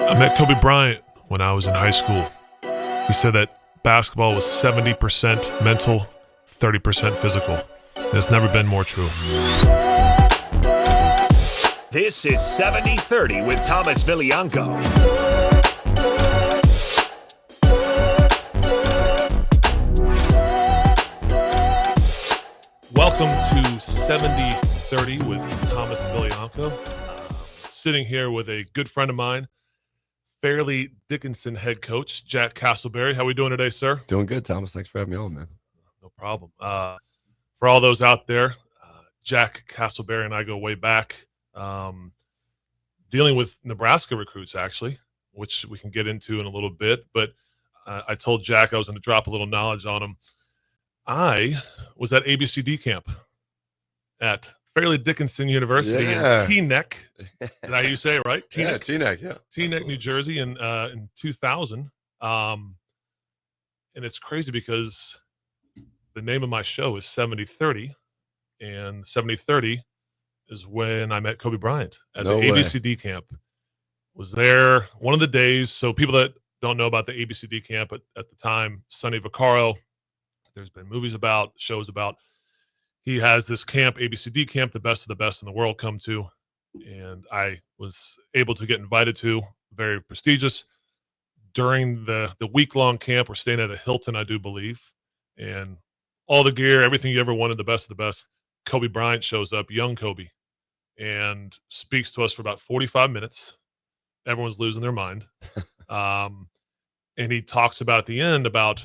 I met Kobe Bryant when I was in high school. He said that basketball was 70% mental, 30% physical. And it's never been more true. This is 70-30 with Thomas Viglianco. Welcome to 70-30 with Thomas Viglianco. Sitting here with a good friend of mine, Fairleigh Dickinson head coach, Jack Castleberry. How are we doing today, sir? Doing good, Thomas. Thanks for having me on, man. No problem. For all those out there, Jack Castleberry and I go way back, dealing with Nebraska recruits, actually, which we can get into in a little bit. But I told Jack I was going to drop a little knowledge on him. I was at ABCD camp at Fairleigh Dickinson University in Teaneck. Did I say it right? Teaneck. Yeah, Teaneck, yeah. Teaneck, New Jersey in 2000. And it's crazy because the name of my show is 70-30, and 70-30 is when I met Kobe Bryant at the ABCD camp. Was there one of the days. So people that don't know about the ABCD camp at the time, Sonny Vaccaro, there's been movies about, shows about. He has this camp, ABCD camp, the best of the best in the world come to. And I was able to get invited to, very prestigious. During the week-long camp, we're staying at a Hilton, I do believe. And all the gear, everything you ever wanted, the best of the best. Kobe Bryant shows up, young Kobe, and speaks to us for about 45 minutes. Everyone's losing their mind. And he talks about at the end about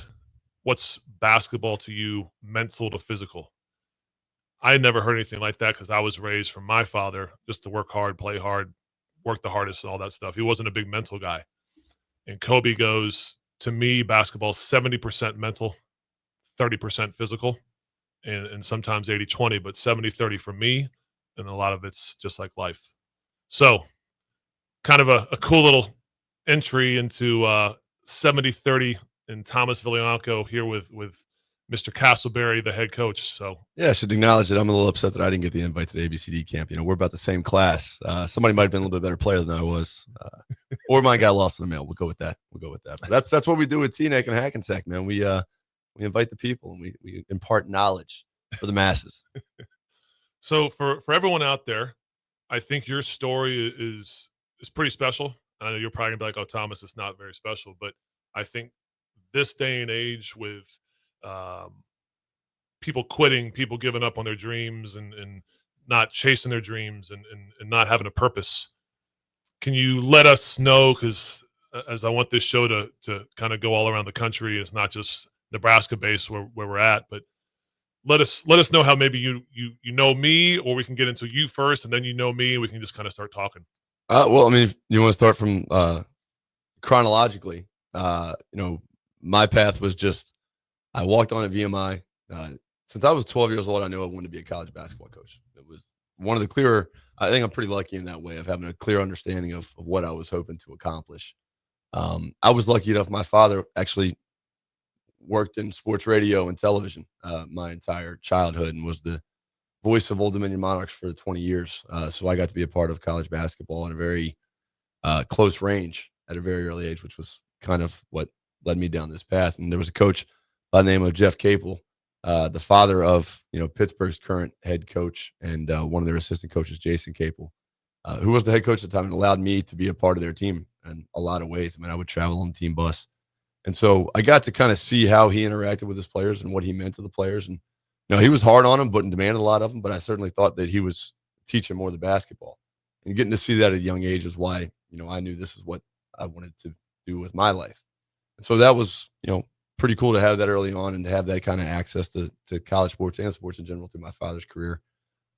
what's basketball to you, mental to physical. I had never heard anything like that because I was raised from my father just to work hard, play hard, work the hardest, and all that stuff. He wasn't a big mental guy. And Kobe goes, to me, basketball is 70% mental, 30% physical, and sometimes 80-20, but 70-30 for me, and a lot of it's just like life. So kind of a cool little entry into 70-30 and Thomas Viglianco here with Mr. Castleberry, the head coach. So yeah, I should acknowledge that I'm a little upset that I didn't get the invite to the ABCD camp. You know, we're about the same class. Somebody might have been a little bit better player than I was, or mine got lost in the mail. We'll go with that. But that's what we do with Teaneck and Hackensack, man. We invite the people and we impart knowledge for the masses. So for everyone out there, I think your story is pretty special. I know you're probably gonna be like, "Oh, Thomas, it's not very special," but I think this day and age with people quitting, people giving up on their dreams and not chasing their dreams and not having a purpose. Can you let us know, because as I want this show to kind of go all around the country, it's not just Nebraska based where we're at, but let us know how maybe you know me, or we can get into you first and then you know me and we can just kind of start talking. Well, I mean, if you want to start from chronologically, my path was just, I walked on at VMI. Since I was 12 years old, I knew I wanted to be a college basketball coach. It was one of the clearer, I think I'm pretty lucky in that way of having a clear understanding of what I was hoping to accomplish. I was lucky enough, my father actually worked in sports radio and television my entire childhood and was the voice of Old Dominion Monarchs for 20 years. So I got to be a part of college basketball at a very close range at a very early age, which was kind of what led me down this path. And there was a coach by the name of Jeff Capel, the father of Pittsburgh's current head coach and one of their assistant coaches, Jason Capel, who was the head coach at the time and allowed me to be a part of their team in a lot of ways. I mean, I would travel on the team bus. And so I got to kind of see how he interacted with his players and what he meant to the players. And, he was hard on them, but demanded a lot of them. But I certainly thought that he was teaching more the basketball. And getting to see that at a young age is why, I knew this is what I wanted to do with my life. And so that was, pretty cool to have that early on and to have that kind of access to college sports and sports in general through my father's career.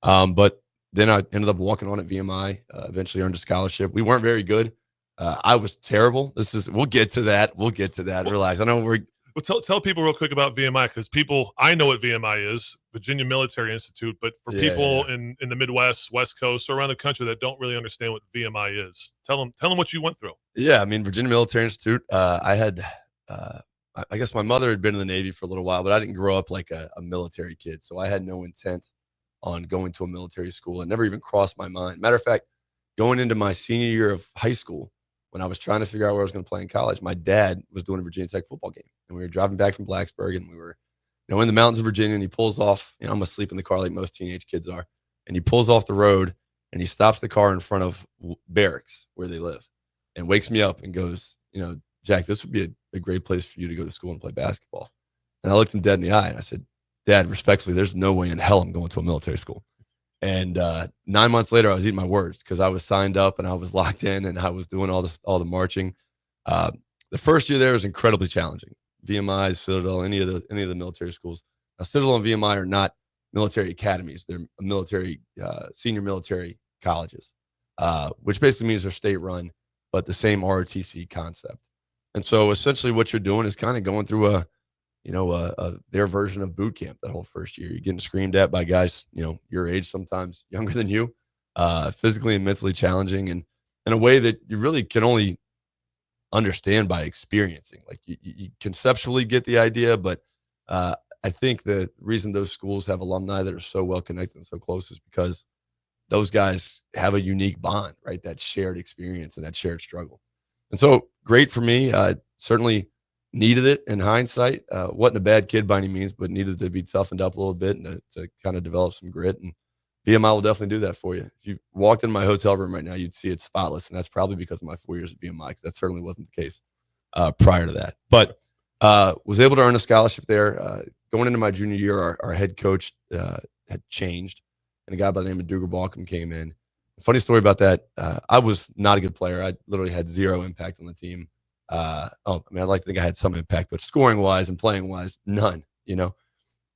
But then I ended up walking on at VMI, eventually earned a scholarship. We weren't very good. I was terrible. We'll get to that. Realize, I know Well, tell people real quick about VMI, because I know what VMI is, Virginia Military Institute, but for people in the Midwest, West Coast, or around the country that don't really understand what VMI is, tell them what you went through. Yeah, I mean, Virginia Military Institute, I had I guess my mother had been in the Navy for a little while, but I didn't grow up like a military kid. So I had no intent on going to a military school. It never even crossed my mind. Matter of fact, going into my senior year of high school, when I was trying to figure out where I was going to play in college, my dad was doing a Virginia Tech football game, and we were driving back from Blacksburg, and we were, in the mountains of Virginia, and he pulls off. I'm asleep in the car like most teenage kids are, and he pulls off the road, and he stops the car in front of barracks where they live, and wakes me up and goes, Jack, this would be a great place for you to go to school and play basketball. And I looked him dead in the eye, and I said, Dad, respectfully, there's no way in hell I'm going to a military school. And 9 months later, I was eating my words because I was signed up and I was locked in and I was doing all the marching. The first year there was incredibly challenging. VMI, Citadel, any of the military schools. Now, Citadel and VMI are not military academies; they're military senior military colleges, which basically means they're state run, but the same ROTC concept. And so, essentially, what you're doing is kind of going through their version of boot camp that whole first year. You're getting screamed at by guys, your age, sometimes younger than you, physically and mentally challenging, and in a way that you really can only understand by experiencing. Like you conceptually get the idea, but I think the reason those schools have alumni that are so well connected and so close is because those guys have a unique bond, right? That shared experience and that shared struggle. And so great for me. Certainly needed it in hindsight. Wasn't a bad kid by any means, but needed to be toughened up a little bit and to kind of develop some grit. And VMI will definitely do that for you. If you walked in my hotel room right now, you'd see it spotless. And that's probably because of my 4 years at VMI, because that certainly wasn't the case prior to that. But was able to earn a scholarship there. Going into my junior year, our head coach had changed, and a guy by the name of Duger Balcom came in. Funny story about that. I was not a good player. I literally had zero impact on the team. I'd like to think I had some impact, but scoring wise and playing wise, none,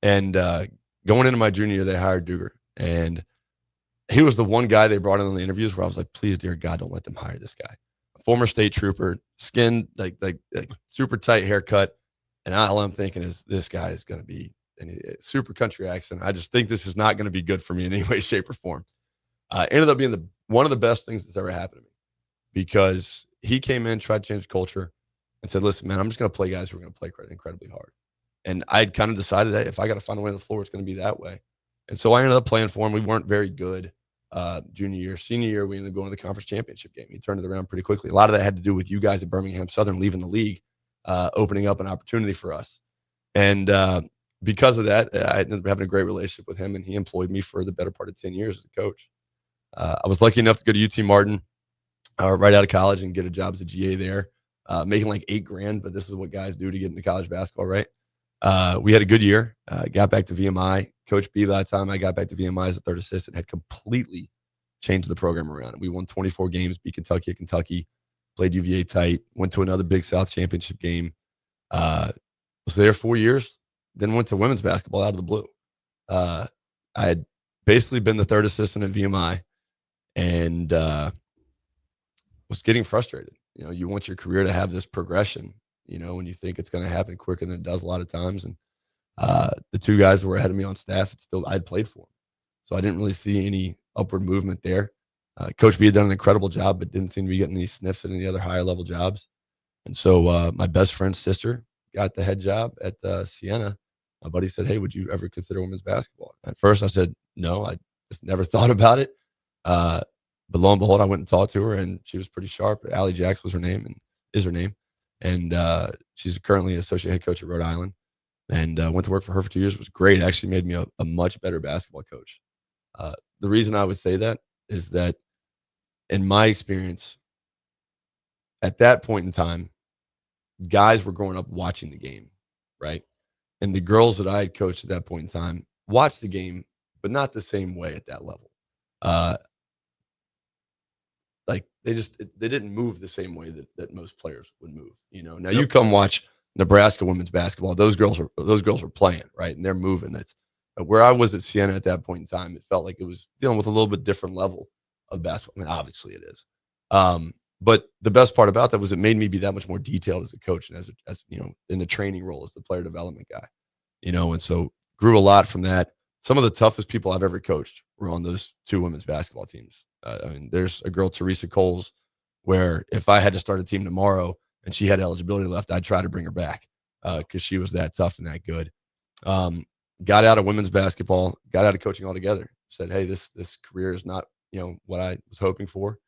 and going into my junior year, they hired Duger, and he was the one guy they brought in on the interviews where I was like, please, dear God, don't let them hire this guy. A former state trooper, skin, like super tight haircut. And all I'm thinking is this guy is going to be a super country accent. I just think this is not going to be good for me in any way, shape, or form. Ended up being one of the best things that's ever happened to me, because he came in, tried to change the culture, and said, listen, man, I'm just going to play guys who are going to play incredibly hard. And I'd kind of decided that if I got to find a way on the floor, it's going to be that way. And so I ended up playing for him. We weren't very good junior year. Senior year, we ended up going to the conference championship game. He turned it around pretty quickly. A lot of that had to do with you guys at Birmingham Southern leaving the league, opening up an opportunity for us. And because of that, I ended up having a great relationship with him, and he employed me for the better part of 10 years as a coach. I was lucky enough to go to UT Martin right out of college and get a job as a GA there, making like $8,000, but this is what guys do to get into college basketball, right? We had a good year, got back to VMI. Coach B, by the time I got back to VMI as a third assistant, had completely changed the program around. We won 24 games, beat Kentucky at Kentucky, played UVA tight, went to another Big South championship game. Was there 4 years, then went to women's basketball out of the blue. I had basically been the third assistant at VMI and was getting frustrated. You want your career to have this progression, when you think it's going to happen quicker than it does a lot of times. And the two guys that were ahead of me on staff, I'd played for them. So I didn't really see any upward movement there. Coach B had done an incredible job, but didn't seem to be getting any sniffs at any other higher level jobs. And so my best friend's sister got the head job at Siena. My buddy said, hey, would you ever consider women's basketball? At first I said, no, I just never thought about it. But lo and behold, I went and talked to her, and she was pretty sharp. Allie Jacks was her name and is her name. And she's currently associate head coach at Rhode Island, and went to work for her for 2 years. It was great. It actually made me a much better basketball coach. The reason I would say that is that in my experience, at that point in time, guys were growing up watching the game, right? And the girls that I had coached at that point in time watched the game, but not the same way at that level. Like they didn't move the same way that most players would move. Now you come watch Nebraska women's basketball. Those girls are playing, right? And they're moving. That's where I was at Siena at that point in time. It felt like it was dealing with a little bit different level of basketball. I mean, obviously it is. But the best part about that was it made me be that much more detailed as a coach and as in the training role as the player development guy, and so grew a lot from that. Some of the toughest people I've ever coached were on those two women's basketball teams. There's a girl, Teresa Coles, where if I had to start a team tomorrow and she had eligibility left, I'd try to bring her back because she was that tough and that good. Got out of women's basketball, got out of coaching altogether. Said, hey, this career is not what I was hoping for.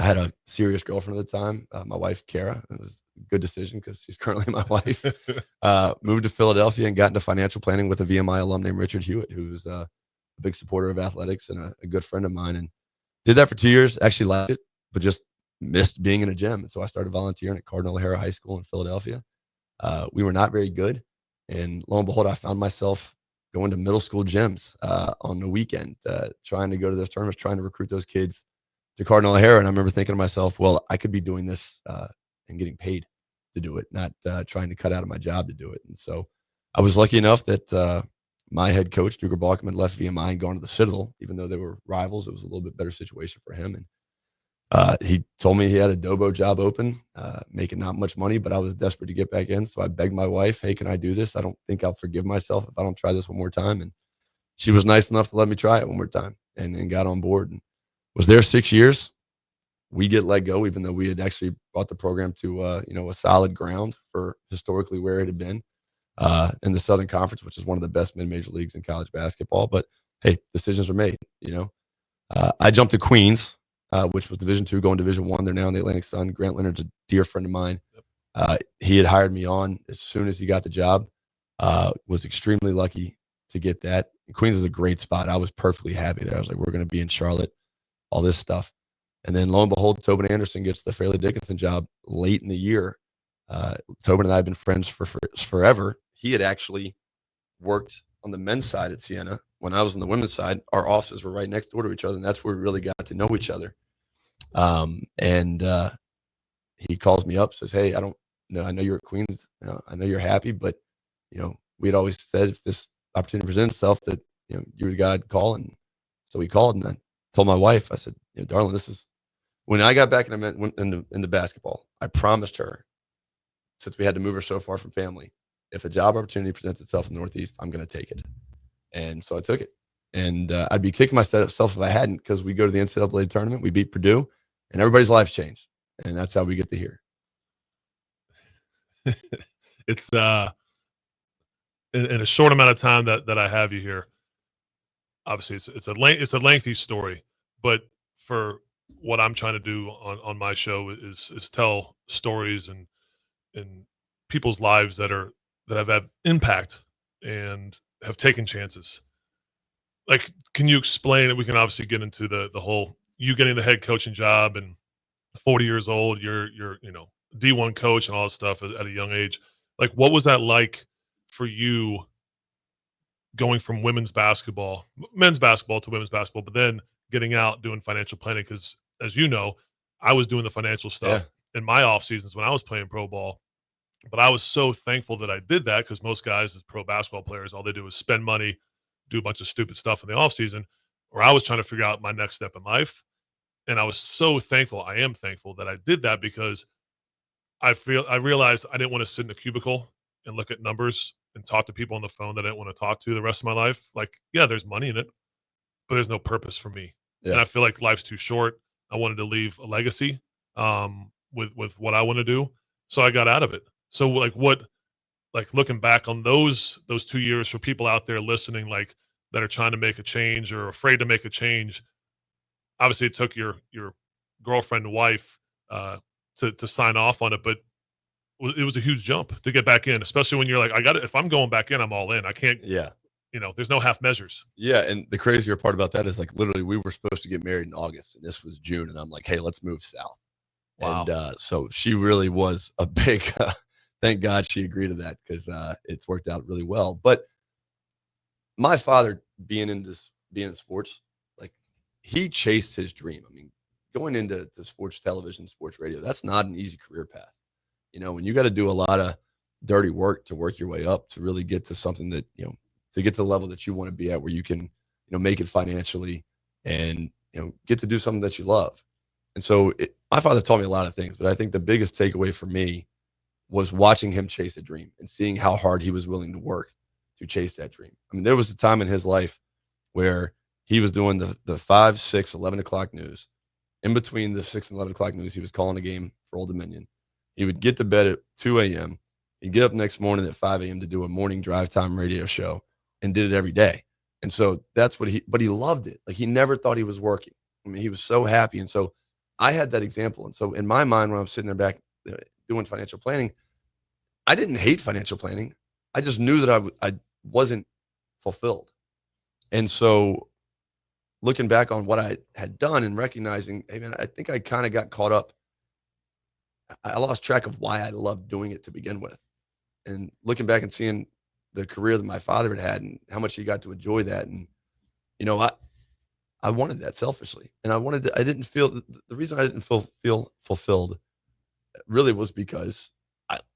I had a serious girlfriend at the time, my wife, Kara. It was a good decision because she's currently my wife. Moved to Philadelphia and got into financial planning with a VMI alum named Richard Hewitt, who's a big supporter of athletics and a good friend of mine. And did that for 2 years. Actually liked it, but just missed being in a gym. And so I started volunteering at Cardinal O'Hara High School in Philadelphia. We were not very good. And lo and behold, I found myself going to middle school gyms on the weekend, trying to go to those tournaments, trying to recruit those kids to Cardinal O'Hara. And I remember thinking to myself, well, I could be doing this and getting paid to do it, not trying to cut out of my job to do it. And so I was lucky enough that my head coach, Duger Balkman, had left VMI and gone to the Citadel. Even though they were rivals, it was a little bit better situation for him. And he told me he had a Dobo job open, making not much money, but I was desperate to get back in. So I begged my wife, hey, can I do this? I don't think I'll forgive myself if I don't try this one more time. And she was nice enough to let me try it one more time and got on board and was there 6 years. We get let go, even though we had actually brought the program to, a solid ground for historically where it had been in the Southern Conference, which is one of the best mid-major leagues in college basketball. But hey, decisions are made, I jumped to Queens, which was Division II, going Division I. They're now in the Atlantic Sun. Grant Leonard's a dear friend of mine. He had hired me on as soon as he got the job. Was extremely lucky to get that. And Queens is a great spot. I was perfectly happy there. I was like, we're going to be in Charlotte, all this stuff. And then lo and behold, Tobin Anderson gets the Fairleigh Dickinson job late in the year. Tobin and I have been friends for forever. He had actually worked on the men's side at Siena. When I was on the women's side, our offices were right next door to each other, and that's where we really got to know each other. He calls me up, says, hey, I know you're at Queens. I know you're happy, but, we'd always said if this opportunity presents itself that, you were the guy I'd call. And so he called, and I told my wife, I said, darling, this is when I got back into basketball. I promised her, since we had to move her so far from family, if a job opportunity presents itself in the Northeast, I'm going to take it. And so I took it. And I'd be kicking myself if I hadn't, because we go to the NCAA tournament, we beat Purdue, and everybody's lives change. And that's how we get to here. It's in a short amount of time that I have you here. Obviously, it's a lengthy story, but for what I'm trying to do on my show is tell stories and people's lives that have had impact and have taken chances. Like, can you explain it? We can obviously get into the whole you getting the head coaching job and 40 years old, you're D1 coach and all that stuff at a young age. Like, what was that like for you going from men's basketball to women's basketball, but then getting out doing financial planning? Because as you know, I was doing the financial stuff in my off seasons when I was playing pro ball. But I was so thankful that I did that, because most guys as pro basketball players, all they do is spend money, do a bunch of stupid stuff in the off season, or I was trying to figure out my next step in life. And I was so thankful. I am thankful that I did that, because I realized I didn't want to sit in a cubicle and look at numbers and talk to people on the phone that I didn't want to talk to the rest of my life. Like, yeah, there's money in it, but there's no purpose for me. Yeah. And I feel like life's too short. I wanted to leave a legacy with what I want to do. So I got out of it. So looking back on those 2 years, for people out there listening, like, that are trying to make a change or afraid to make a change. Obviously it took your girlfriend and wife to sign off on it, but it was a huge jump to get back in, especially when you're like, if I'm going back in, I'm all in. I can't, there's no half measures. Yeah. And the crazier part about that is, like, literally we were supposed to get married in August and this was June. And I'm like, hey, let's move south. Wow. And so she really was a big, thank God she agreed to that, because it's worked out really well. But my father being in sports, like, he chased his dream. I mean, going into sports television, sports radio, that's not an easy career path. When you got to do a lot of dirty work to work your way up to really get to something that, to get to the level that you want to be at, where you can, make it financially and, get to do something that you love. And so my father taught me a lot of things, but I think the biggest takeaway for me was watching him chase a dream and seeing how hard he was willing to work to chase that dream. I mean, there was a time in his life where he was doing the 5, 6, 11 o'clock news. In between the 6 and 11 o'clock news, he was calling a game for Old Dominion. He would get to bed at 2 a.m. He'd get up next morning at 5 a.m. to do a morning drive time radio show, and did it every day. And so that's but he loved it. Like, he never thought he was working. I mean, he was so happy. And so I had that example. And so in my mind, when I'm sitting there back doing financial planning, I didn't hate financial planning. I just knew that I wasn't fulfilled. And so looking back on what I had done and recognizing, hey man, I think I kind of got caught up. I lost track of why I loved doing it to begin with. And looking back and seeing the career that my father had and how much he got to enjoy that. And, you know, I wanted that selfishly. And I didn't feel, the reason I didn't feel fulfilled really was because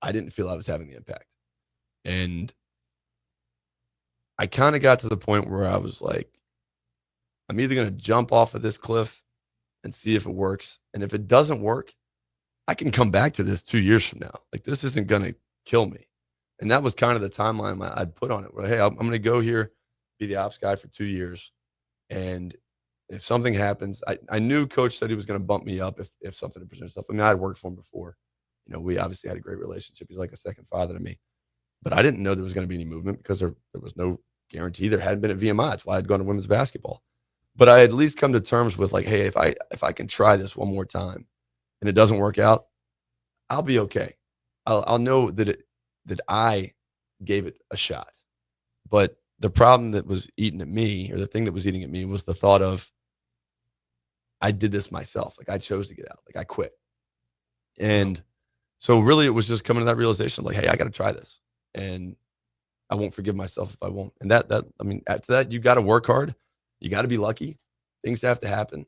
I didn't feel I was having the impact. And I kind of got to the point where I was like, I'm either going to jump off of this cliff and see if it works. And if it doesn't work, I can come back to this 2 years from now. Like, this isn't going to kill me. And that was kind of the timeline I'd put on it. Where, hey, I'm going to go here, be the ops guy for 2 years. And if something happens, I knew coach said he was going to bump me up if something had presented itself. I mean, I'd worked for him before. You know, we obviously had a great relationship. He's like a second father to me. But I didn't know there was going to be any movement because there was no guarantee. There hadn't been at VMI. That's why I'd gone to women's basketball. But I had at least come to terms with, like, hey, if I can try this one more time and it doesn't work out, I'll be okay. I'll know that I gave it a shot. But the problem that was eating at me, or the thing that was eating at me, was the thought of, I did this myself. Like, I chose to get out. Like, I quit. And so really it was just coming to that realization, like, hey, I got to try this. And I won't forgive myself if I won't. And that I mean, after that, you got to work hard. You got to be lucky. Things have to happen.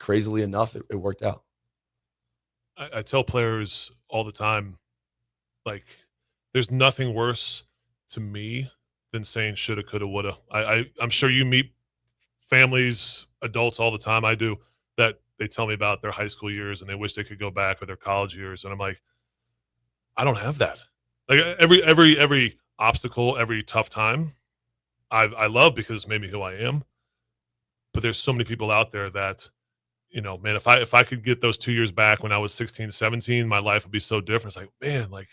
Crazily enough, it worked out. I tell players all the time, like, there's nothing worse to me than saying shoulda, coulda, woulda. I'm sure you meet families, adults all the time. I do, that they tell me about their high school years and they wish they could go back, or their college years. And I'm like, I don't have that. Like, every obstacle, every tough time, I love, because it's made me who I am. But there's so many people out there that, you know, man, if I could get those 2 years back when I was 16, 17, my life would be so different. It's like, man, like,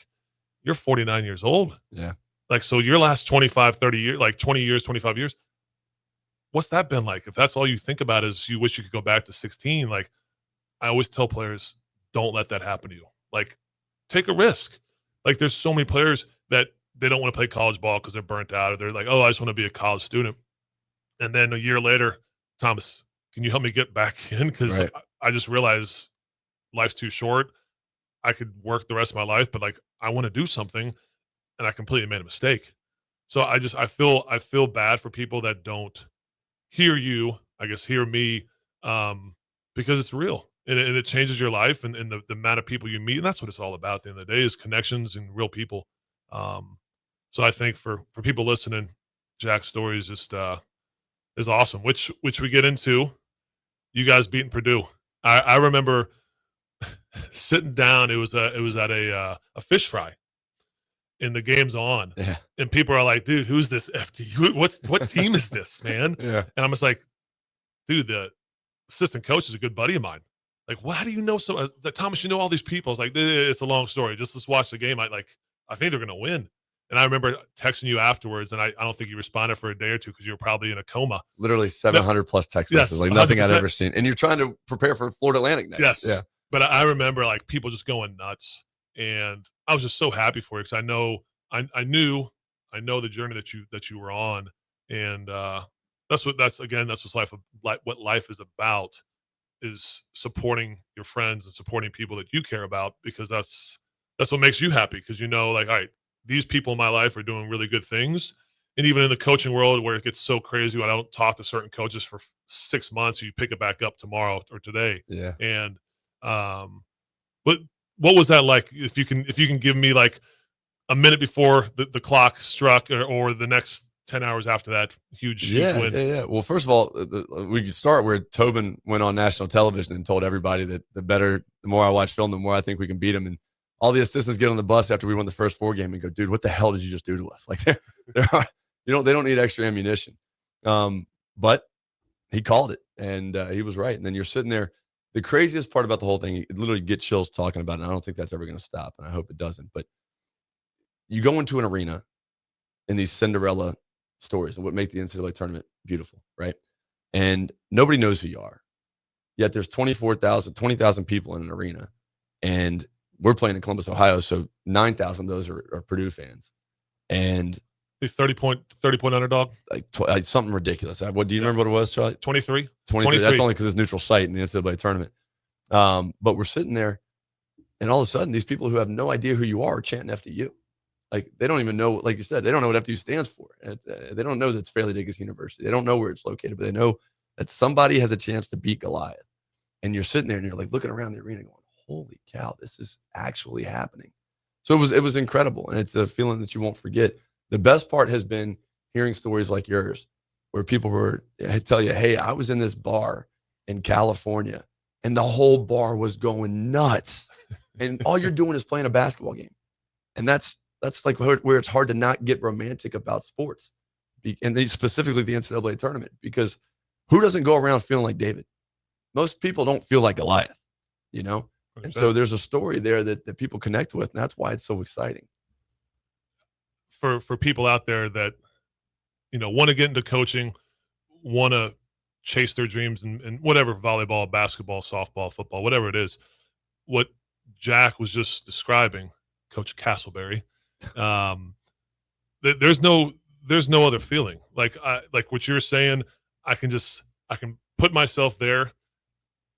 you're 49 years old. Yeah. Like, so your last 25, 30 years, like 20 years, 25 years, what's that been like? If that's all you think about is you wish you could go back to 16, like, I always tell players, don't let that happen to you. Like, take a risk. Like, there's so many players that they don't want to play college ball because they're burnt out, or they're like, oh, I just want to be a college student. And then a year later, Thomas, can you help me get back in? Because Right. I just realized life's too short. I could work the rest of my life, but, like, I want to do something, and I completely made a mistake. So I feel bad for people that don't hear you, I guess, hear me, because it's real, and it changes your life, and the amount of people you meet, and that's what it's all about at the end of the day, is connections and real people. So I think for people listening, Jack's story is just is awesome, which we get into. You guys beating Purdue. I remember sitting down. It was at a fish fry, and the game's on, Yeah. and people are like, "Dude, who's this FT? What team is this, man?" Yeah. And I'm just like, "Dude, the assistant coach is a good buddy of mine." Like, "Well, how do you know so? Thomas, you know all these people?" I was like, "It's a long story. Just let's watch the game. I think they're gonna win." And I remember texting you afterwards, and I don't think you responded for a day or two because you were probably in a coma. Literally 700 plus text Yes, messages, like nothing I'd 100%. ever seen. And you're trying to prepare for Florida Atlantic next. Yes. Yeah. But I remember, like, people just going nuts, and I was just so happy for you, because I know I the journey that you were on, and that's what what life is about, is supporting your friends and supporting people that you care about, because that's what makes you happy, because you know, like, all right, these people in my life are doing really good things. And even in the coaching world, where it gets so crazy, when I don't talk to certain coaches for 6 months, you pick it back up tomorrow or today. Yeah. And but what was that like? If you can give me, like, a minute before the clock struck, or the next 10 hours after that huge win. Yeah. Well, first of all, we could start where Tobin went on national television and told everybody that the more I watch film, the more I think we can beat them. And all the assistants get on the bus after we won the first 4 game and go, dude, what the hell did you just do to us? Like, they don't need extra ammunition. But he called it, and he was right. And then you're sitting there. The craziest part about the whole thing, you literally get chills talking about it. And I don't think that's ever going to stop, and I hope it doesn't. But you go into an arena in these Cinderella stories and what make the NCAA tournament beautiful, right? And nobody knows who you are. Yet there's 20,000 people in an arena, and we're playing in Columbus, Ohio. So 9,000 of those are Purdue fans, and the 30-point underdog, like something ridiculous. What do you remember what it was, Charlie? 23. 23. That's only because it's neutral site in the NCAA tournament. But we're sitting there, and all of a sudden, these people who have no idea who you are chanting FDU. Like, they don't even know, like you said, they don't know what FDU stands for. They don't know that it's Fairleigh Dickinson University. They don't know where it's located, but they know that somebody has a chance to beat Goliath. And you're sitting there and you're like looking around the arena going, holy cow, this is actually happening. So it was incredible. And it's a feeling that you won't forget. The best part has been hearing stories like yours, where people tell you, hey, I was in this bar in California and the whole bar was going nuts. And all you're doing is playing a basketball game. And that's like where it's hard to not get romantic about sports, and specifically the NCAA tournament, because who doesn't go around feeling like David? Most people don't feel like Goliath, you know? And so there's a story there that people connect with, and that's why it's so exciting. For people out there that, want to get into coaching, want to chase their dreams and whatever, volleyball, basketball, softball, football, whatever it is, what Jack was just describing, Coach Castleberry, there's no other feeling. Like what you're saying, I can put myself there.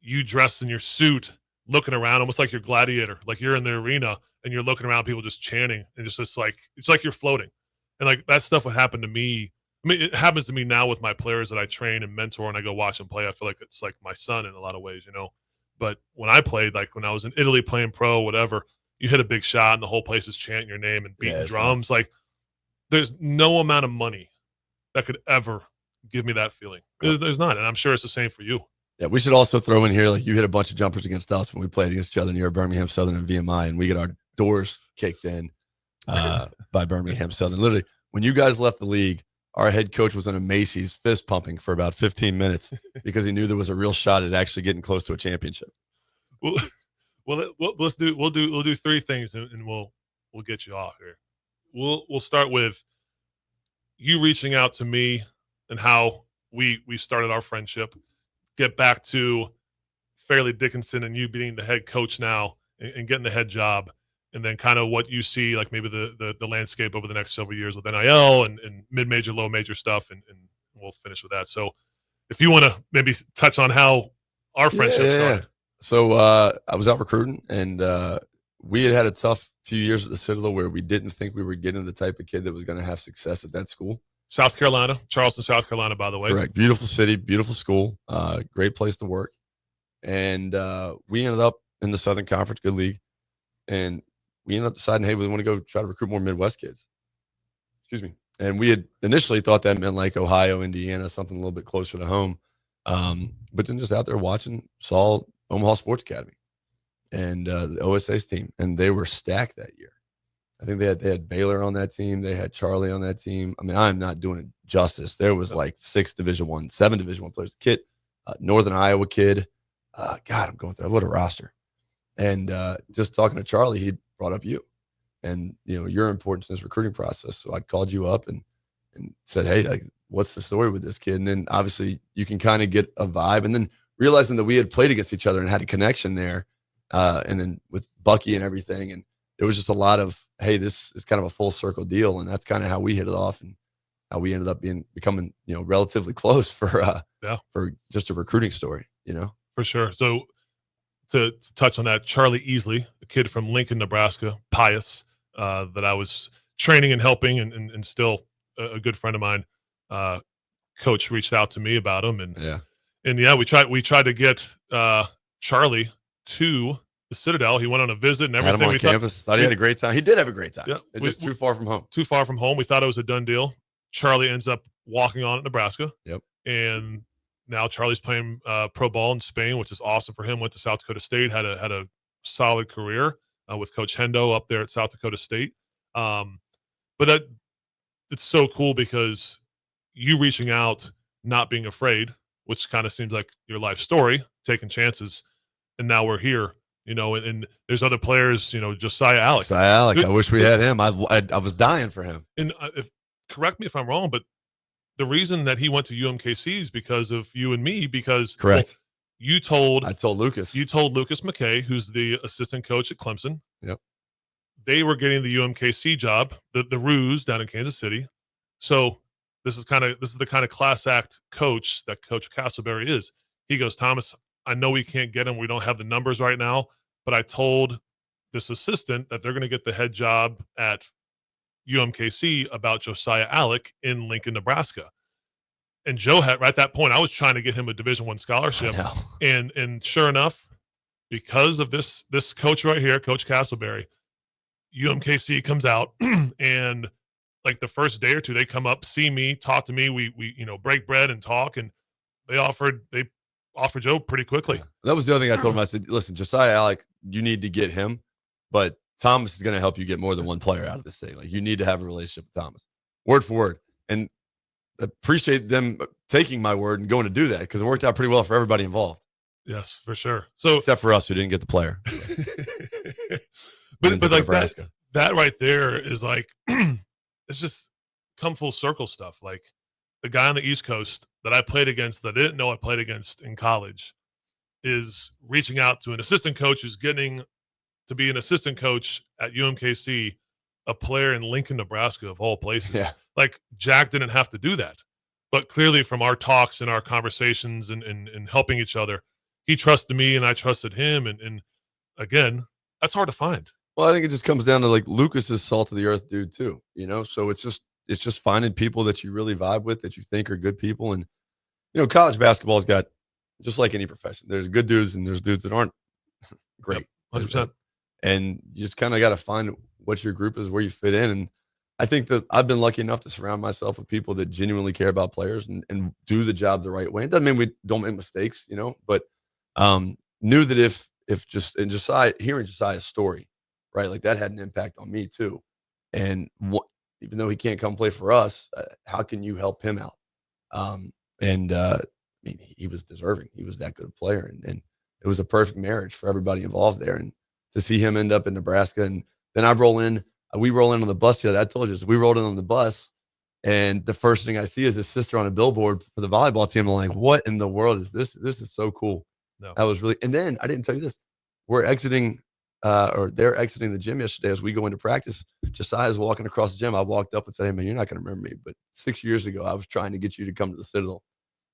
You dressed in your suit, looking around, almost like you're gladiator, like you're in the arena and you're looking around, people just chanting, and it's like you're floating. And like that stuff would happen to me. I mean, it happens to me now with my players that I train and mentor, and I go watch them play. I feel like it's like my son in a lot of ways, But when I played, like when I was in Italy playing pro, whatever, you hit a big shot and the whole place is chanting your name and beating drums. Nice. Like there's no amount of money that could ever give me that feeling. There's not. And I'm sure it's the same for you. Yeah, we should also throw in here, like you hit a bunch of jumpers against us when we played against each other near Birmingham Southern and VMI, and we get our doors kicked in by Birmingham Southern. Literally, when you guys left the league, our head coach was in a Macy's fist pumping for about 15 minutes because he knew there was a real shot at actually getting close to a championship. Well, we'll do three things and we'll get you off here. We'll start with you reaching out to me and how we started our friendship. Get back to Fairleigh Dickinson and you being the head coach now and getting the head job, and then kind of what you see, like maybe the landscape over the next several years with NIL and mid-major, low-major stuff, and we'll finish with that. So if you want to maybe touch on how our friendship started. So I was out recruiting, and we had a tough few years at the Citadel where we didn't think we were getting the type of kid that was going to have success at that school. South Carolina, Charleston, South Carolina, by the way. Correct. Beautiful city, beautiful school, great place to work. And we ended up in the Southern Conference, good league. And we ended up deciding, hey, we want to go try to recruit more Midwest kids. Excuse me. And we had initially thought that meant like Ohio, Indiana, something a little bit closer to home. But then just out there watching, saw Omaha Sports Academy and the OSA's team. And they were stacked that year. I think they had Baylor on that team. They had Charlie on that team. I mean, I'm not doing it justice. There was like 7 Division I players. Kid, Northern Iowa kid. God, I'm going through. What a roster. And just talking to Charlie, he brought up you and, your importance in this recruiting process. So I called you up and said, hey, like, what's the story with this kid? And then obviously you can kind of get a vibe. And then realizing that we had played against each other and had a connection there. And then with Bucky and everything. And it was just a lot of, hey, this is kind of a full circle deal. And that's kind of how we hit it off and how we ended up becoming, relatively close for just a recruiting story, For sure. So to touch on that, Charlie Easley, a kid from Lincoln, Nebraska, pious, that I was training and helping and still a good friend of mine, coach reached out to me about him. We tried to get Charlie to the Citadel. He went on a visit and everything. Had him on campus. Thought he had a great time. He did have a great time. Yeah, it's just too far from home. Too far from home. We thought it was a done deal. Charlie ends up walking on at Nebraska. Yep. And now Charlie's playing pro ball in Spain, which is awesome for him. Went to South Dakota State, had a solid career with Coach Hendo up there at South Dakota State. But it's so cool because you reaching out, not being afraid, which kind of seems like your life story, taking chances, and now we're here. And there's other players, Josiah Alec. I wish we had him. I was dying for him. And correct me if I'm wrong, but the reason that he went to UMKC is because of you and me. Because correct. You told I told Lucas. Lucas McKay, who's the assistant coach at Clemson. Yep. They were getting the UMKC job, the Roos down in Kansas City. So this is the kind of class act coach that Coach Castleberry is. He goes, Thomas, I know we can't get him. We don't have the numbers right now, but I told this assistant that they're going to get the head job at UMKC about Josiah Alec in Lincoln, Nebraska. And Joe had at that point, I was trying to get him a Division I scholarship, and sure enough, because of this coach right here, Coach Castleberry, UMKC comes out and like the first day or two, they come up, see me, talk to me. We break bread and talk, and they offered Joe pretty quickly. Yeah. That was the other thing I told him. I said, listen, Josiah Alec, you need to get him, but Thomas is going to help you get more than one player out of this thing. Like, you need to have a relationship with Thomas, word for word. And appreciate them taking my word and going to do that, because it worked out pretty well for everybody involved. Yes, for sure. So except for us who didn't get the player. but like Nebraska. That right there is like it's just come full circle stuff. Like the guy on the East Coast that I played against that I didn't know I played against in college is reaching out to an assistant coach who's getting to be an assistant coach at UMKC, a player in Lincoln, Nebraska, of all places. Yeah. Like Jack didn't have to do that. But clearly from our talks and our conversations and helping each other, he trusted me and I trusted him. And again, that's hard to find. Well, I think it just comes down to like Lucas is salt of the earth dude too, So it's just finding people that you really vibe with, that you think are good people. And, college basketball's got, just like any profession, there's good dudes and there's dudes that aren't great. Yep, 100%. And you just kind of got to find what your group is, where you fit in. And I think that I've been lucky enough to surround myself with people that genuinely care about players and do the job the right way. It doesn't mean we don't make mistakes, but knew that if just in Josiah, hearing Josiah's story, right, like that had an impact on me too. And even though he can't come play for us, how can you help him out? I mean, he was deserving. He was that good a player, and it was a perfect marriage for everybody involved there. And to see him end up in Nebraska, and then we roll in on the bus here. I told you, so we rolled in on the bus, and the first thing I see is his sister on a billboard for the volleyball team. I'm like, what in the world is this? This is so cool. No. That was really, and then I didn't tell you this. We're exiting, or they're exiting the gym yesterday as we go into practice. Josiah's walking across the gym. I walked up and said, hey, man, you're not going to remember me, but 6 years ago, I was trying to get you to come to the Citadel.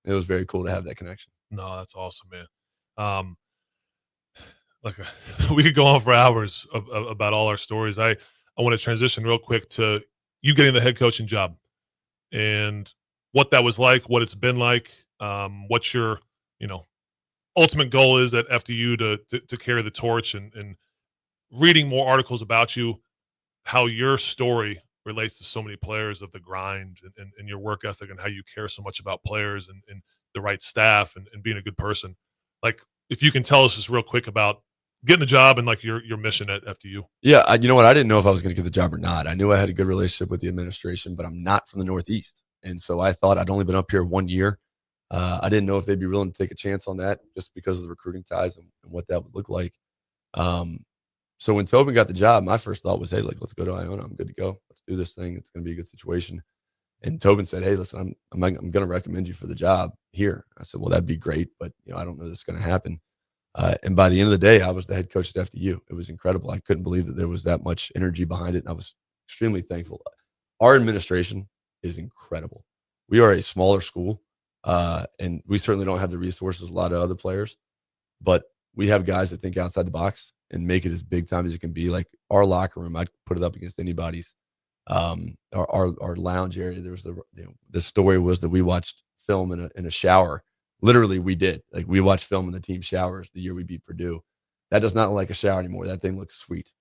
It was very cool to have that connection. No, that's awesome, man. Look, we could go on for hours about all our stories. I want to transition real quick to you getting the head coaching job and what that was like, what it's been like, what your, ultimate goal is at FDU to carry the torch, and reading more articles about you, how your story relates to so many players of the grind and your work ethic, and how you care so much about players and the right staff and being a good person. Like, if you can tell us just real quick about getting the job and like your mission at FDU. Yeah. You know what? I didn't know if I was going to get the job or not. I knew I had a good relationship with the administration, but I'm not from the Northeast. And so I thought I'd only been up here 1 year. I didn't know if they'd be willing to take a chance on that just because of the recruiting ties and what that would look like. So when Tobin got the job, my first thought was, hey, let's go to Iona. I'm good to go. Let's do this thing. It's going to be a good situation. And Tobin said, hey, listen, I'm going to recommend you for the job here. I said, well, that'd be great, but I don't know this is going to happen. And by the end of the day, I was the head coach at FDU. It was incredible. I couldn't believe that there was that much energy behind it. And I was extremely thankful. Our administration is incredible. We are a smaller school, and we certainly don't have the resources a lot of other players, but we have guys that think outside the box and make it as big time as it can be. Like our locker room, I'd put it up against anybody's. Our lounge area, there was the story was that we watched film in a shower. Literally, we did. Like, we watched film in the team showers the year we beat Purdue. That does not look like a shower anymore. That thing looks sweet.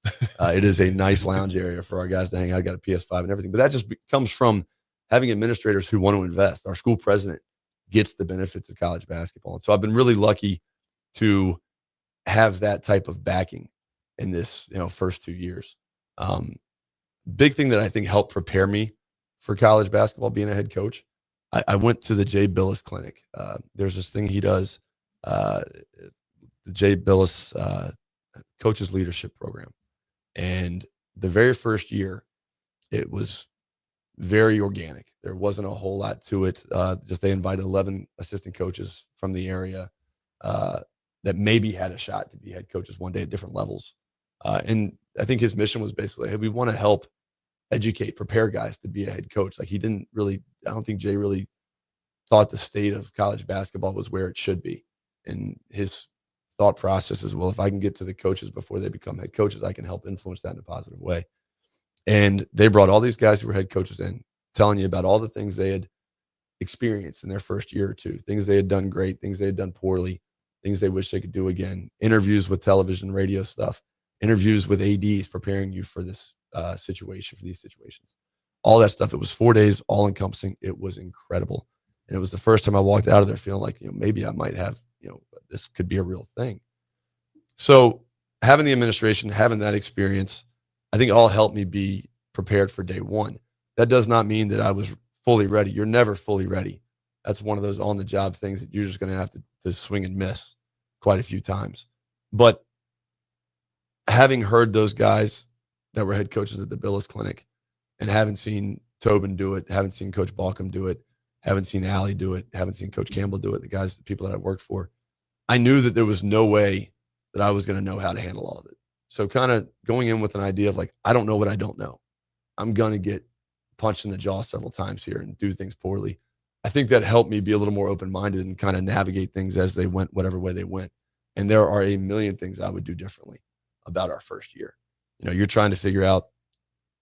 It is a nice lounge area for our guys to hang out. I got a PS5 and everything. But that just comes from having administrators who want to invest. Our school president gets the benefits of college basketball. And so I've been really lucky to have that type of backing in this first 2 years. Big thing that I think helped prepare me for college basketball, being a head coach, I went to the Jay Billis Clinic. There's this thing he does, the Jay Billis Coaches Leadership Program. And the very first year, it was very organic. There wasn't a whole lot to it. Just they invited 11 assistant coaches from the area. that maybe had a shot to be head coaches one day at different levels. And I think his mission was basically, hey, we want to help educate, prepare guys to be a head coach. Like, he didn't really, I don't think Jay really thought the state of college basketball was where it should be. And his thought process is, well, if I can get to the coaches before they become head coaches, I can help influence that in a positive way. And they brought all these guys who were head coaches in, telling you about all the things they had experienced in their first year or two, things they had done great, things they had done poorly, things they wish they could do again, interviews with television, radio stuff, interviews with ADs preparing you for this situation, for these situations, all that stuff. It was 4 days, all encompassing. It was incredible. And it was the first time I walked out of there feeling like, maybe I might have, this could be a real thing. So having the administration, having that experience, I think all helped me be prepared for day one. That does not mean that I was fully ready. You're never fully ready. That's one of those on the job things that you're just going to have to swing and miss quite a few times. But having heard those guys that were head coaches at the Billis Clinic and haven't seen Tobin do it, haven't seen Coach Balkum do it, haven't seen Allie do it, haven't seen Coach Campbell do it, the people that I worked for, I knew that there was no way that I was going to know how to handle all of it. So kind of going in with an idea of like, I don't know what I don't know. I'm going to get punched in the jaw several times here and do things poorly. I think that helped me be a little more open-minded and kind of navigate things as they went, whatever way they went. And there are a million things I would do differently about our first year. You're trying to figure out,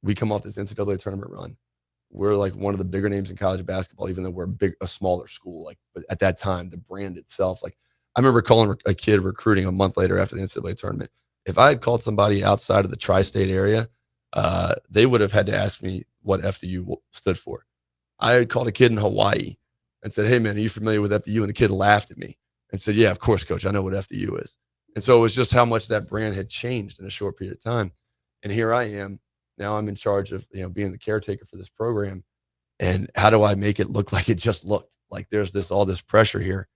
we come off this NCAA tournament run. We're like one of the bigger names in college basketball, even though we're a smaller school. Like, but at that time, the brand itself, like, I remember calling a kid recruiting a month later after the NCAA tournament. If I had called somebody outside of the tri-state area, they would have had to ask me what FDU stood for. I had called a kid in Hawaii and said, hey, man, are you familiar with FDU? And the kid laughed at me and said, yeah, of course, coach. I know what FDU is. And so it was just how much that brand had changed in a short period of time. And here I am. Now I'm in charge of being the caretaker for this program. And how do I make it look like it just looked? Like there's all this pressure here.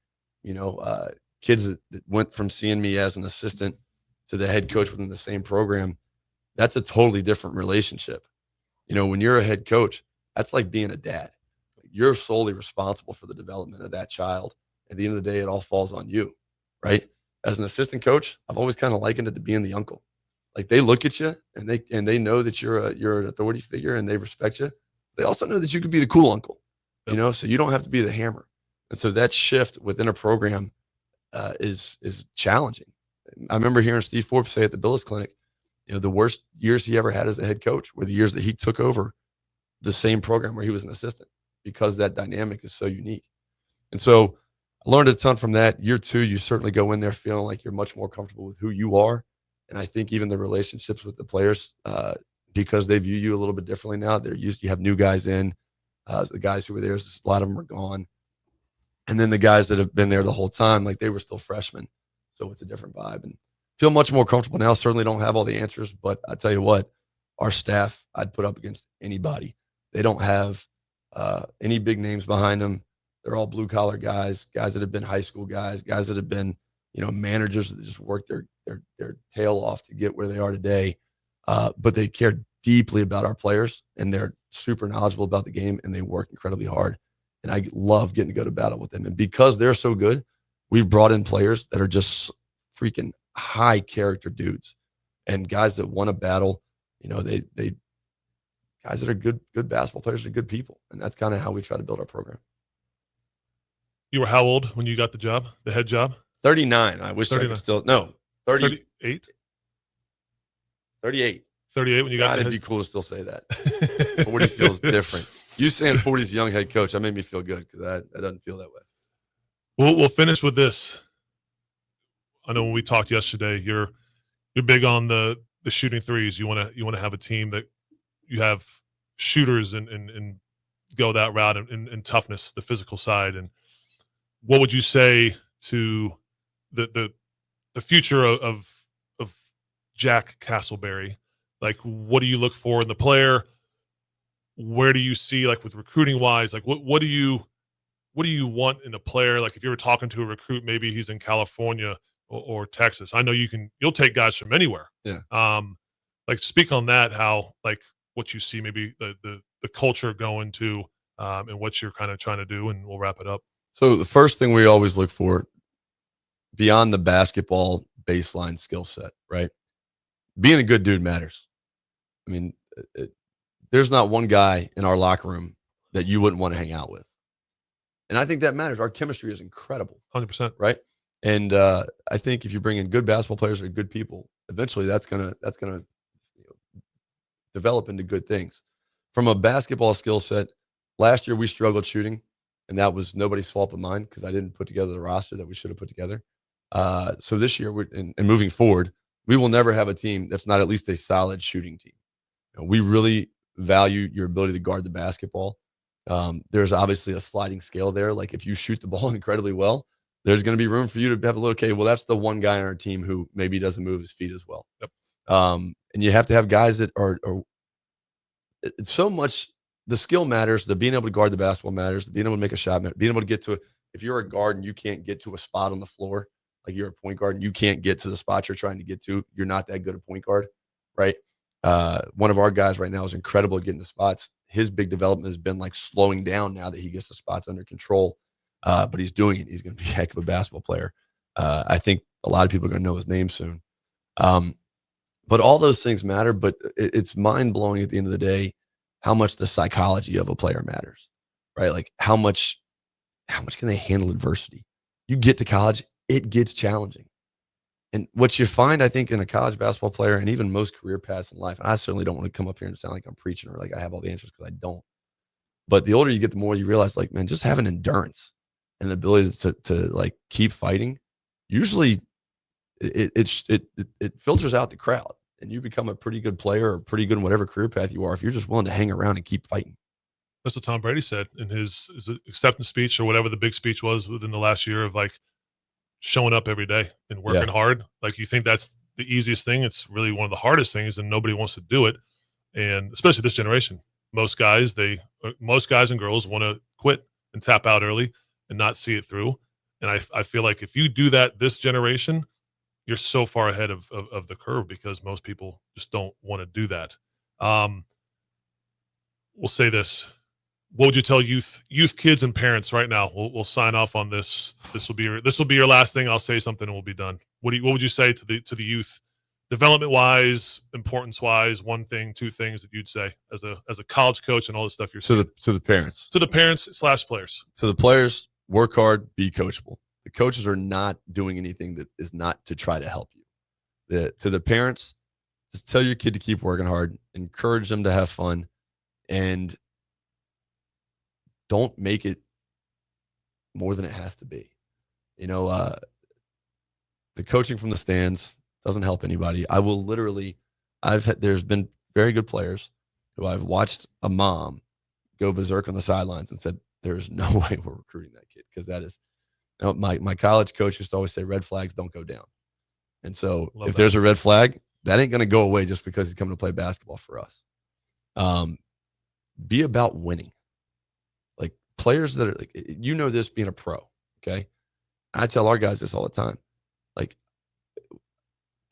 Kids that went from seeing me as an assistant to the head coach within the same program, that's a totally different relationship. When you're a head coach, that's like being a dad. You're solely responsible for the development of that child. At the end of the day, it all falls on you, right? As an assistant coach, I've always kind of likened it to being the uncle. Like, they look at you and they know that you're an authority figure and they respect you. They also know that you could be the cool uncle, so you don't have to be the hammer. And so that shift within a program is challenging. I remember hearing Steve Forbes say at the Billis Clinic, the worst years he ever had as a head coach were the years that he took over the same program where he was an assistant, because that dynamic is so unique. And so I learned a ton from that. Year two, you certainly go in there feeling like you're much more comfortable with who you are. And I think even the relationships with the players, because they view you a little bit differently now. You have new guys in, the guys who were there, a lot of them are gone. And then the guys that have been there the whole time, like, they were still freshmen. So it's a different vibe, and feel much more comfortable now. Certainly don't have all the answers, but I tell you what, our staff, I'd put up against anybody. They don't have any big names behind them. They're all blue collar guys that have been high school guys that have been, managers that just worked their tail off to get where they are today. But they care deeply about our players, and they're super knowledgeable about the game, and they work incredibly hard. And I love getting to go to battle with them. And because they're so good, we've brought in players that are just freaking high character dudes, and guys that want to battle. They guys that are good basketball players are good people. And that's kind of how we try to build our program. You were how old when you got the head job? 39. I wish 39. I could still, no, 38. 38. 38 when you got it'd be cool to still say that. 40 feels different. You saying 40 is a young head coach, that made me feel good, because that doesn't feel that way. We'll finish with this. I know when we talked yesterday, you're big on the shooting threes. You want to have a team that you have shooters and go that route and toughness, the physical side. And what would you say to the future of Jack Castleberry? Like, what do you look for in the player? Where do you see, like, with recruiting wise, like what do you want in a player? Like, if you were talking to a recruit, maybe he's in California or Texas. I know you'll take guys from anywhere. Yeah. Like, speak on that, how, like, what you see, maybe the culture going to, and what you're kind of trying to do, and we'll wrap it up. So the first thing we always look for, beyond the basketball baseline skill set, right? Being a good dude matters. I mean, there's not one guy in our locker room that you wouldn't want to hang out with. And I think that matters. Our chemistry is incredible. 100%. Right. And I think if you bring in good basketball players or good people, eventually that's gonna develop into good things. From a basketball skill set, last year we struggled shooting, and that was nobody's fault but mine because I didn't put together the roster that we should have put together. So this year, and moving forward, we will never have a team that's not at least a solid shooting team. We really value your ability to guard the basketball. There's obviously a sliding scale there. Like if you shoot the ball incredibly well, there's going to be room for you to have a little, okay, well, that's the one guy on our team who maybe doesn't move his feet as well. Yep. And you have to have guys that are it's so much, the skill matters, the being able to guard the basketball matters, the being able to make a shot, being able to get to, if you're a guard and you can't get to a spot on the floor, like you're a point guard and you can't get to the spot you're trying to get to, you're not that good a point guard, right? One of our guys right now is incredible at getting the spots. His big development has been like slowing down now that he gets the spots under control. But he's doing it. He's going to be a heck of a basketball player. I think a lot of people are going to know his name soon. But all those things matter, but it's mind-blowing at the end of the day how much the psychology of a player matters, right? Like how much can they handle adversity? You get to college, it gets challenging. And what you find, I think, in a college basketball player and even most career paths in life, and I certainly don't want to come up here and sound like I'm preaching or like I have all the answers because I don't. But the older you get, the more you realize, like, man, just having endurance and the ability to like keep fighting, usually it filters out the crowd and you become a pretty good player or pretty good in whatever career path you are if you're just willing to hang around and keep fighting. That's what Tom Brady said in his acceptance speech or whatever the big speech was within the last year of like showing up every day and working hard. Like you think that's the easiest thing. It's really one of the hardest things and nobody wants to do it. And especially this generation, most guys and girls want to quit and tap out early and not see it through. And I feel like if you do that this generation, you're so far ahead of the curve because most people just don't want to do that. We'll say this. What would you tell youth kids and parents right now? We'll sign off on this. This will be your last thing. I'll say something and we'll be done. What would you say to the youth, development wise, importance wise? One thing, two things that you'd say as a college coach and all this stuff you're saying. To the parents. To the parents / players. To the players, work hard, be coachable. The coaches are not doing anything that is not to try to help you. To the parents, just tell your kid to keep working hard, encourage them to have fun, and don't make it more than it has to be. The coaching from the stands doesn't help anybody. There's been very good players who I've watched a mom go berserk on the sidelines and said, there's no way we're recruiting that kid because that is, my college coach used to always say red flags don't go down. And so if there's a red flag, that ain't going to go away just because he's coming to play basketball for us. Be about winning. Like players that are like, this being a pro. Okay. I tell our guys this all the time. Like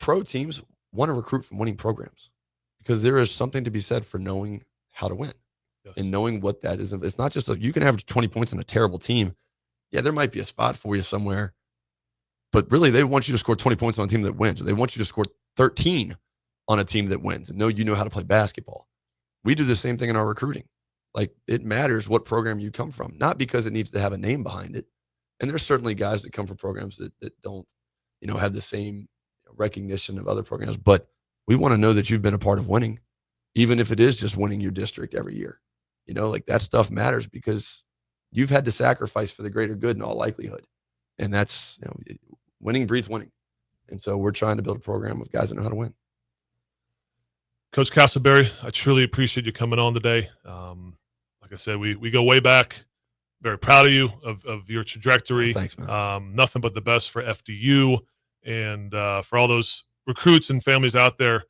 pro teams want to recruit from winning programs because there is something to be said for knowing how to win and knowing what that is. It's not just you can average 20 points on a terrible team. Yeah, there might be a spot for you somewhere, but really they want you to score 20 points on a team that wins, or they want you to score 13 on a team that wins and know you know how to play basketball. We do the same thing in our recruiting. Like it matters what program you come from, not because it needs to have a name behind it. And there's certainly guys that come from programs that don't, have the same recognition of other programs, but we want to know that you've been a part of winning, even if it is just winning your district every year. Like that stuff matters because you've had to sacrifice for the greater good in all likelihood. And that's, winning breeds winning. And so we're trying to build a program with guys that know how to win. Coach Castleberry, I truly appreciate you coming on today. Like I said, we go way back. Very proud of you, of your trajectory. Thanks, man. Nothing but the best for FDU and for all those recruits and families out there.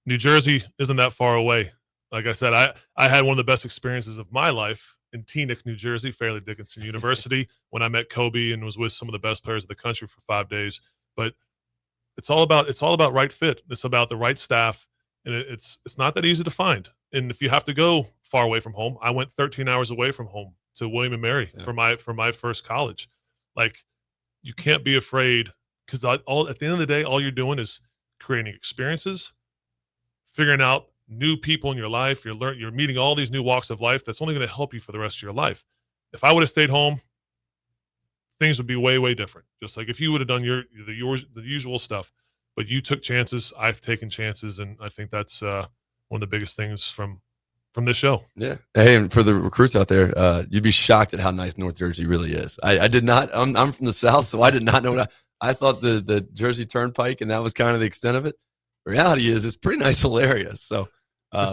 New Jersey isn't that far away. Like I said, I had one of the best experiences of my life in Teaneck, New Jersey, Fairleigh Dickinson University, when I met Kobe and was with some of the best players of the country for 5 days. But it's all about right fit. It's about the right staff, and it's not that easy to find. And if you have to go far away from home, I went 13 hours away from home to William and Mary for my first college. Like you can't be afraid, because all at the end of the day, all you're doing is creating experiences, figuring out new people in your life. You're meeting all these new walks of life. That's only going to help you for the rest of your life. If I would have stayed home, things would be way, way different. Just like if you would have done the usual stuff, but you took chances. I've taken chances, and I think that's one of the biggest things from this show. Yeah. Hey, and for the recruits out there, you'd be shocked at how nice North Jersey really is. I did not. I'm from the South, so I did not know what I thought the Jersey Turnpike, and that was kind of the extent of it. The reality is, it's a pretty nice little area. So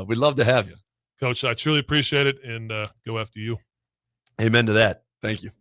we'd love to have you, Coach. I truly appreciate it, and go after you. Amen to that. Thank you.